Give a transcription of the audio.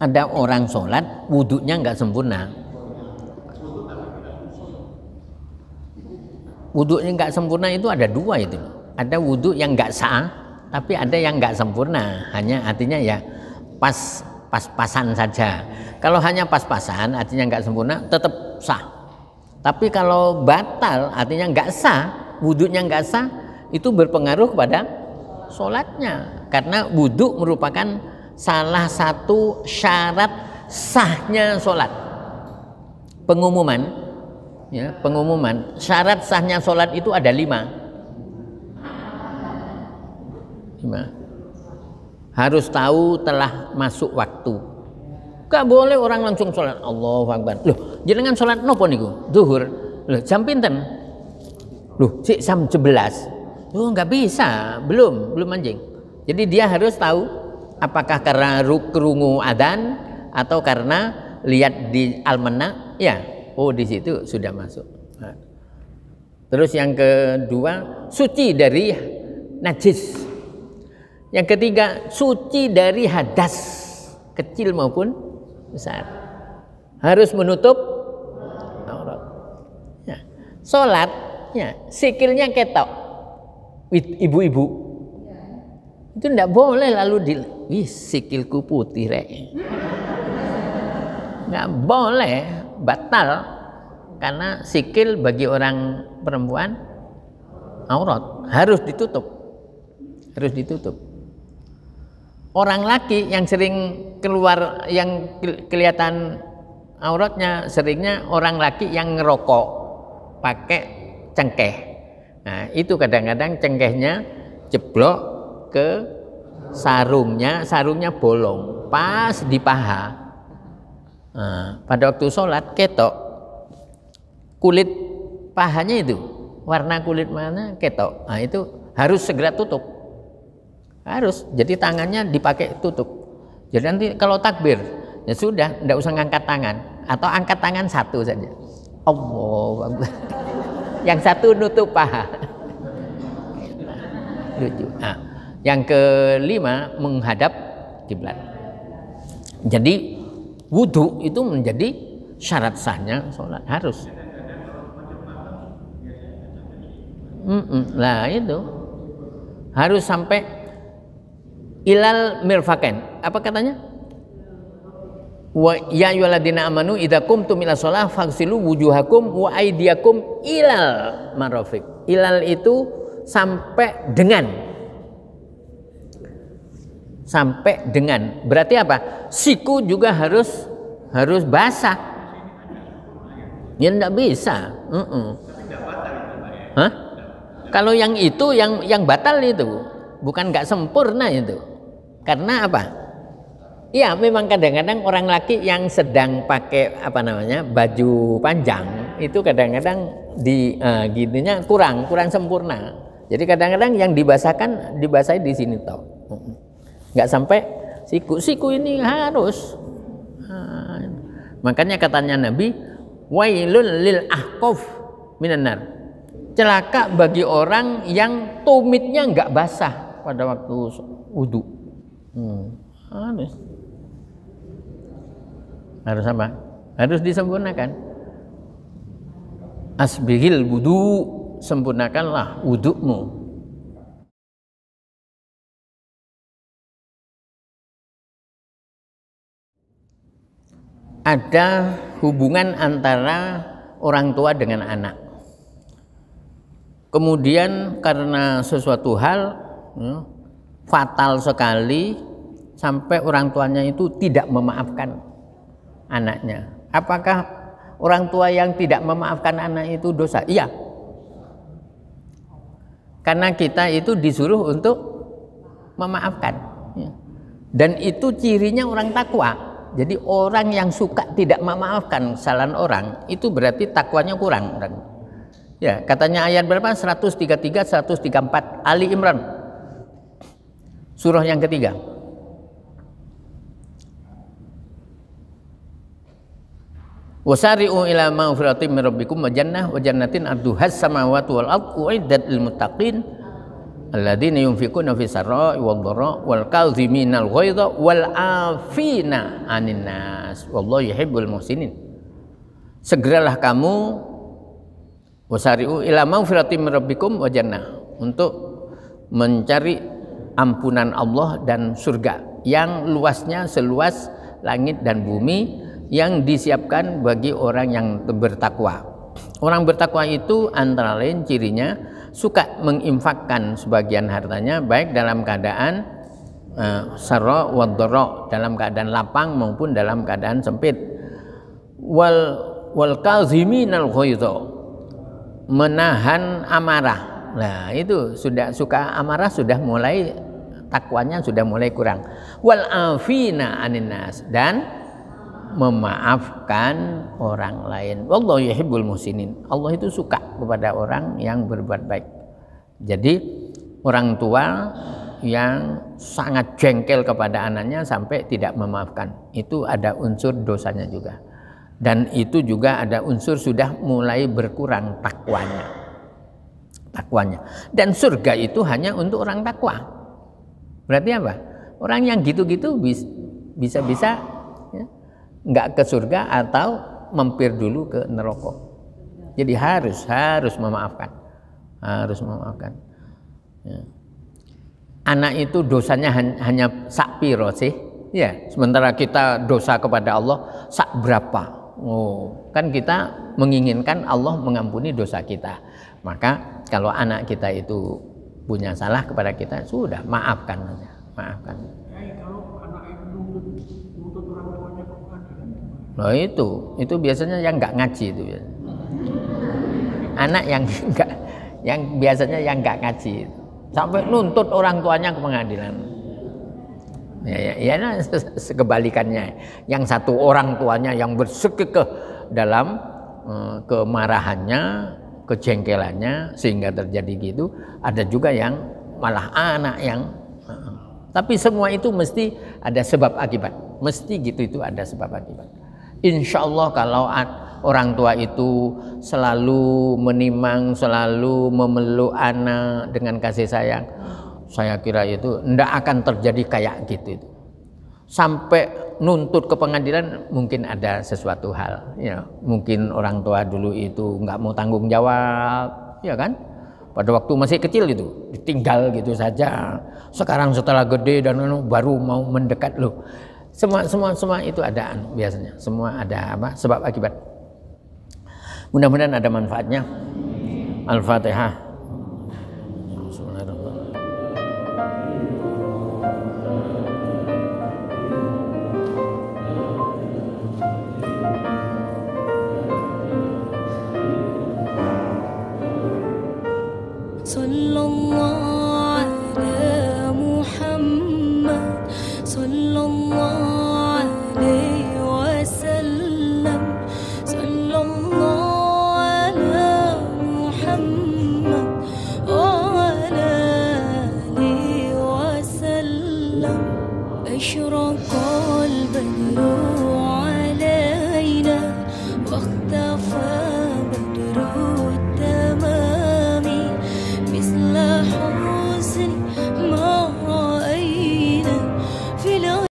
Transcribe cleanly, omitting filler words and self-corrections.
ada orang sholat wudhunya nggak sempurna. Wudhunya nggak sempurna itu ada dua itu. Ada wudhu yang nggak sah, tapi ada yang nggak sempurna. Hanya artinya ya pas-pasan saja. Kalau hanya pas-pasan artinya nggak sempurna, tetap sah. Tapi kalau batal artinya nggak sah, wudhunya nggak sah, itu berpengaruh kepada sholatnya. Karena wudhu merupakan salah satu syarat sahnya sholat. Pengumuman, ya, pengumuman syarat sahnya sholat itu ada 5. Harus tahu telah masuk waktu. Gak boleh orang langsung sholat Allahu Akbar. Loh, jenengan sholat nopo niku? Zuhur. Loh, jam pinten? Loh, jam 11. Oh, nggak bisa, belum anjing. Jadi dia harus tahu apakah karena kerungu adzan atau karena lihat di almanak, ya, oh di situ sudah masuk. Nah. Terus yang kedua, suci dari najis. Yang ketiga, suci dari hadas kecil maupun besar. Harus menutup aurat. Ya. Sholat, ya, sikilnya ketok. Ibu-ibu itu tidak boleh lalu wih sikilku putih rek, nggak boleh, batal, karena sikil bagi orang perempuan aurat, harus ditutup. Orang laki yang sering keluar, yang kelihatan auratnya seringnya orang laki yang ngerokok pakai cengkeh. Nah, itu kadang-kadang cengkehnya jeblok ke sarungnya bolong pas di paha. Nah, pada waktu sholat ketok, kulit pahanya itu, warna kulit mana ketok. Nah, itu harus segera tutup. Harus, jadi tangannya dipakai tutup. Jadi nanti kalau takbir, ya sudah, tidak usah ngangkat tangan, atau angkat tangan satu saja. Allahu Akbar. Yang satu nutup paha. Lucu. Nah, yang kelima menghadap kiblat. Jadi wudhu itu menjadi syarat sahnya sholat, harus. Lah itu harus sampai ilal mirfaqain. Apa katanya? Wa ya ayyuhalladzina amanu idza qumtum ila shalah faghsilu wujuhakum wa aydiyakum ilal marafiq. Ilal itu sampai dengan. Sampai dengan. Berarti apa? Siku juga harus basah. Ya enggak bisa. Hah? Kalau yang itu yang batal itu, bukan enggak sempurna itu. Karena apa? Ya memang kadang-kadang orang laki yang sedang pakai baju panjang itu kadang-kadang gitunya kurang sempurna. Jadi kadang-kadang yang dibasahi di sini toh, nggak sampai siku ini harus. Makanya katanya Nabi, wailul lil ahqaf minan nar. Celaka bagi orang yang tumitnya nggak basah pada waktu wudu. Harus apa? Harus disempurnakan. Asbihil wudu, sempurnakanlah wudukmu. Ada hubungan antara orang tua dengan anak. Kemudian karena sesuatu hal fatal sekali sampai orang tuanya itu tidak memaafkan anaknya. Apakah orang tua yang tidak memaafkan anak itu dosa? Iya. Karena kita itu disuruh untuk memaafkan. Dan itu cirinya orang takwa. Jadi orang yang suka tidak memaafkan kesalahan orang itu berarti takwanya kurang. Ya, katanya ayat berapa? 133, 134 Ali Imran. Surah yang ketiga. Wasari'u ila maghfiratin min rabbikum wa jannah wa jannatin arduhas samawati wal ardh uiddat lil muttaqin alladzina yunfiquna fis sarra'i wad dharra wal kadhiminal ghaidha wal 'afina 'anil nas wallahu yuhibbul muhsinin. Segeralah kamu wasari'u ila maghfiratin min rabbikum wa jannah, untuk mencari ampunan Allah dan surga yang luasnya seluas langit dan bumi, yang disiapkan bagi orang yang bertakwa. Orang bertakwa itu antara lain cirinya suka menginfakkan sebagian hartanya baik dalam keadaan sarra wa dharra, dalam keadaan lapang maupun dalam keadaan sempit. Wal kaziminal ghaidha, menahan amarah. Nah, itu sudah suka amarah, sudah mulai takwanya sudah mulai kurang. Wal afina 'anin nas, dan memaafkan orang lain. Wallahu yuhibbul muhsinin. Allah itu suka kepada orang yang berbuat baik. Jadi orang tua yang sangat jengkel kepada anaknya sampai tidak memaafkan, itu ada unsur dosanya juga. Dan itu juga ada unsur sudah mulai berkurang takwanya. Dan surga itu hanya untuk orang takwa. Berarti apa? Orang yang gitu-gitu bisa-bisa ya, nggak ke surga atau mampir dulu ke neraka. Jadi harus memaafkan. Ya. Anak itu dosanya hanya sak piro sih? Ya, sementara kita dosa kepada Allah sak berapa? Oh, kan kita menginginkan Allah mengampuni dosa kita. Maka kalau anak kita itu punya salah kepada kita, sudah maafkan saja, maafkan. Kalau anak itu nuntut orang tuanya ke pengadilan. Loh, itu biasanya yang nggak ngaji itu. Anak yang biasanya yang nggak ngaji sampai nuntut orang tuanya ke pengadilan. Ya, sekebalikannya, yang satu orang tuanya yang bersekekeh dalam kemarahannya, kejengkelannya sehingga terjadi gitu. Ada juga yang malah anak yang tapi semua itu mesti ada sebab akibat, mesti gitu, itu ada sebab akibat. Insya Allah kalau orang tua itu selalu menimang, selalu memeluk anak dengan kasih sayang, saya kira itu tidak akan terjadi kayak gitu. Sampai nuntut ke pengadilan mungkin ada sesuatu hal, ya, mungkin orang tua dulu itu nggak mau tanggung jawab, ya kan? Pada waktu masih kecil itu ditinggal gitu saja. Sekarang setelah gede dan baru mau mendekat loh. Semua itu ada biasanya. Semua ada apa? Sebab akibat. Mudah-mudahan ada manfaatnya. Al-Fatihah. أشرق البدر علينا واختفى